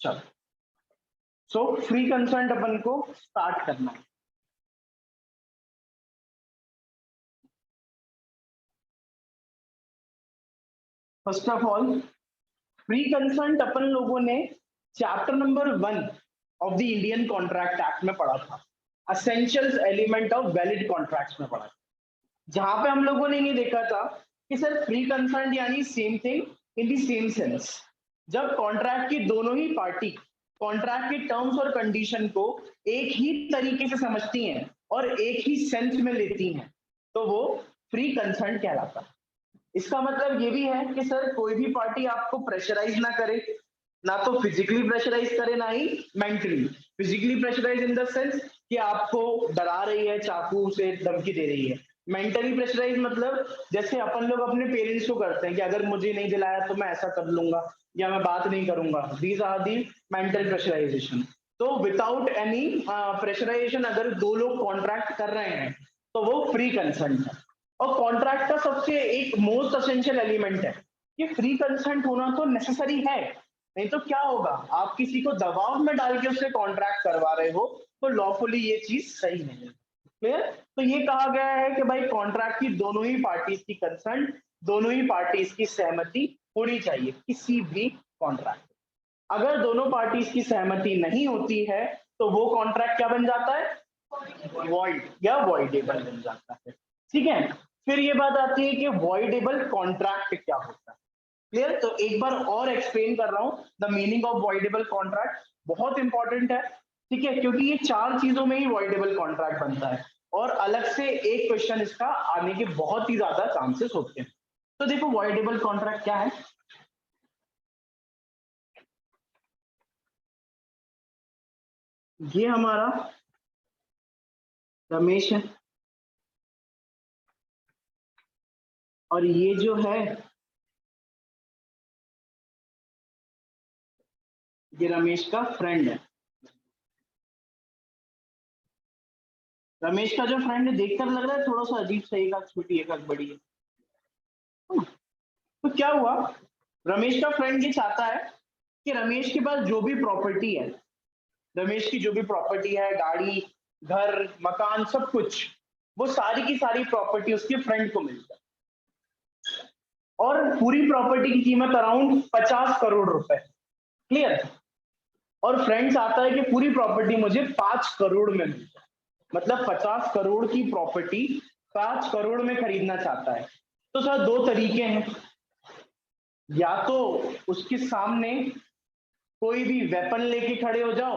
चलो, so free consent अपन को start करना है। First of all, free consent अपन लोगों ने chapter number 1 of the Indian Contract Act में पढ़ा था, essential element of valid contracts में पढ़ा था, जहां पे हम लोगों ने ये देखा था कि सर फ्री कंसेंट यानी same thing in the same sense. जब कॉन्ट्रैक्ट की दोनों ही पार्टी कॉन्ट्रैक्ट के टर्म्स और कंडीशन को एक ही तरीके से समझती हैं और एक ही सेंस में लेती हैं, तो वो फ्री कंसेंट कहलाता है। इसका मतलब ये भी है कि सर कोई भी पार्टी आपको प्रेशराइज ना करे, ना तो फिजिकली प्रेशराइज करे ना ही mentally. Physically pressurise in the sense कि आपको डरा रही है, चाकू से धमकी दे रही है। मेंटली प्रेशराइज मतलब जैसे अपन लोग अपने पेरेंट्स को करते हैं कि अगर मुझे नहीं दिलाया तो मैं ऐसा कर लूंगा या मैं बात नहीं करूंगा। These are the mental pressurization. तो विदाउट एनी प्रेशराइजेशन अगर दो लोग कॉन्ट्रैक्ट कर रहे हैं तो वो फ्री कंसेंट है। और कॉन्ट्रैक्ट का सबसे एक मोस्ट असेंशियल एलिमेंट है कि फ्री कंसेंट होना तो नेसेसरी है, नहीं तो क्या होगा, आप किसी को दबाव में डाल के उससे कॉन्ट्रैक्ट करवा रहे हो तो लॉफुली ये चीज सही नहीं है। क्लियर? तो ये कहा गया है कि भाई कॉन्ट्रैक्ट की दोनों ही पार्टीज की कंसेंट, दोनों ही पार्टीज की सहमति होनी चाहिए किसी भी कॉन्ट्रैक्ट। अगर दोनों पार्टीज की सहमति नहीं होती है तो वो कॉन्ट्रैक्ट क्या बन जाता है, वॉइड या वॉइडेबल बन जाता है। ठीक है, फिर ये बात आती है कि वॉइडेबल कॉन्ट्रैक्ट क्या होता है। क्लियर? तो एक बार और एक्सप्लेन कर रहा हूं, the meaning of voidable contract बहुत इंपॉर्टेंट है। ठीक है, क्योंकि ये चार चीजों में ही वॉइडेबल कॉन्ट्रैक्ट बनता है और अलग से एक क्वेश्चन इसका आने के बहुत ही ज्यादा चांसेस होते हैं। तो देखो वॉइडेबल कॉन्ट्रैक्ट क्या है। ये हमारा रमेश है और ये जो है ये रमेश का फ्रेंड है। रमेश का जो फ्रेंड है देखकर लग रहा है थोड़ा सा अजीब सा, एक आंख छोटी एक आंख बड़ी है। तो क्या हुआ, रमेश का फ्रेंड ये चाहता है कि रमेश के पास जो भी प्रॉपर्टी है, रमेश की जो भी प्रॉपर्टी है, गाड़ी, घर, मकान, सब कुछ, वो सारी की सारी प्रॉपर्टी उसके फ्रेंड को मिल जाए। और पूरी प्रॉपर्टी की कीमत अराउंड 50 करोड़ रुपए। क्लियर? और फ्रेंड चाहता है कि पूरी प्रॉपर्टी मुझे 5 करोड़ में मिल जाए, मतलब 50 करोड़ की प्रॉपर्टी 5 करोड़ में खरीदना चाहता है। तो सर दो तरीके हैं, या तो उसके सामने कोई भी वेपन लेके खड़े हो जाओ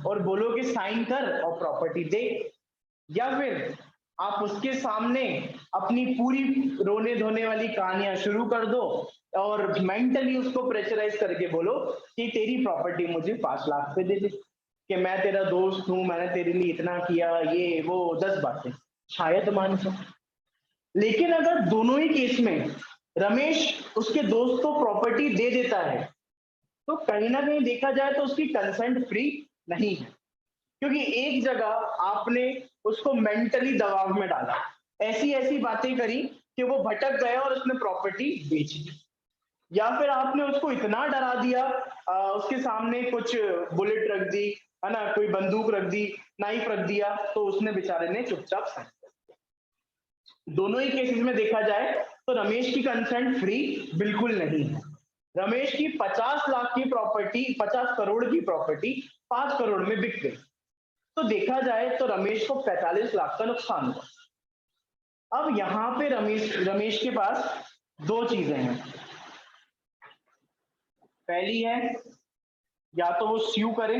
और बोलो कि साइन कर और प्रॉपर्टी दे, या फिर आप उसके सामने अपनी पूरी रोने धोने वाली कहानियां शुरू कर दो और मेंटली उसको प्रेशराइज करके बोलो कि तेरी प्रॉपर्टी मुझे 5 लाख पे दे दे, कि मैं तेरा दोस्त हूं, मैंने तेरे लिए इतना किया, ये वो 10 बातें, शायद मान सकते। लेकिन अगर दोनों ही केस में रमेश उसके दोस्त को प्रॉपर्टी दे देता है तो कहीं ना कहीं देखा जाए तो उसकी कंसेंट फ्री नहीं है, क्योंकि एक जगह आपने उसको मेंटली दबाव में डाला, ऐसी ऐसी बातें करी कि वो भटक गया और उसने प्रॉपर्टी बेच दी, या फिर आपने उसको इतना डरा दिया, उसके सामने कुछ बुलेट रख दी, है ना, कोई बंदूक रख दी, नाइफ रख दिया, तो उसने बेचारे ने चुपचाप साइन। दोनों ही केसेस में देखा जाए तो रमेश की कंसेंट फ्री बिल्कुल नहीं है। रमेश की 50 लाख की प्रॉपर्टी, 50 करोड़ की प्रॉपर्टी 5 करोड़ में बिक गई, तो देखा जाए तो रमेश को 45 लाख का नुकसान हुआ। अब यहां पे रमेश के पास दो चीजें हैं। पहली है, या तो वो स्यू करे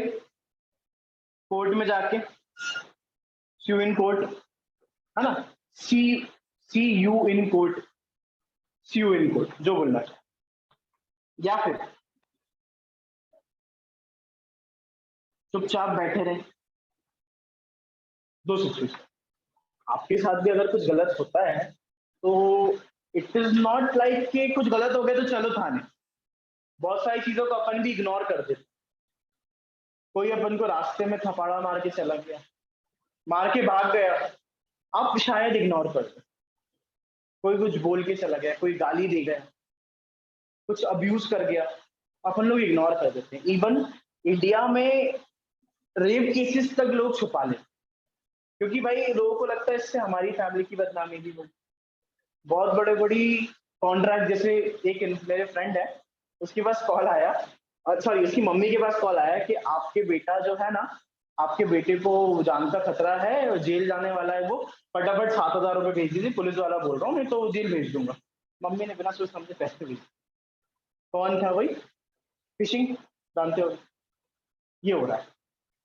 कोर्ट में जाके, स्यू इन कोर्ट, है ना, see see you in court, sue in court जो बोलना चाहे, या फिर चुपचाप बैठे रहे। दो सिचुएशन, आपके साथ भी अगर कुछ गलत होता है तो इट इज नॉट लाइक कि कुछ गलत हो गया तो चलो थाने, बहुत सारी चीजों को अपन भी इग्नोर कर देते। कोई अपन को रास्ते में थपाड़ा मार के चला गया, मार के भाग गया, आप शायद इग्नोर कर दो। कोई कुछ बोल के चला गया, कोई गाली दे गया, कुछ अब्यूज कर गया, अपन लोग इग्नोर कर देते हैं। इवन इंडिया में रेप केसेस तक लोग छुपा लेते, क्योंकि भाई लोगों को लगता है इससे हमारी फैमिली की बदनामी भी होगी। बहुत बड़ी कॉन्ट्रैक्ट, जैसे एक मेरे फ्रेंड है, उसके पास कॉल आया, सॉरी उसकी मम्मी के पास कॉल आया कि आपके बेटा जो है ना, आपके बेटे को जान का खतरा है और जेल जाने वाला है, वो फटाफट 7,000 रुपए भेज दीजिए, पुलिस वाला बोल रहा हूँ, नहीं तो जेल भेज दूंगा। मम्मी ने बिना सोच समझे पैसे भेज। कौन था वही? फिशिंग, जानते हो, ये हो रहा है।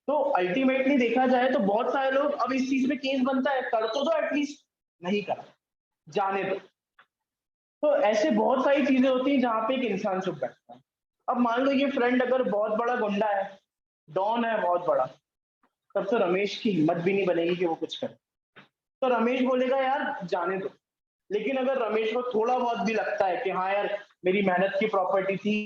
तो अल्टीमेटली देखा जाए तो बहुत सारे लोग, अब इस चीज में केस बनता है, कर तो दो एटलीस्ट, नहीं करा, जाने दो। तो ऐसे बहुत सारी चीजें होती हैं जहाँ पे एक इंसान चुप बैठता है। अब मान लो ये फ्रेंड अगर बहुत बड़ा गुंडा है, डॉन है बहुत बड़ा, तब तो रमेश की हिम्मत भी नहीं बनेगी कि वो कुछ करे। तो रमेश बोलेगा यार जाने दो। लेकिन अगर रमेश को थोड़ा बहुत भी लगता है कि हाँ यार मेरी मेहनत की प्रॉपर्टी थी,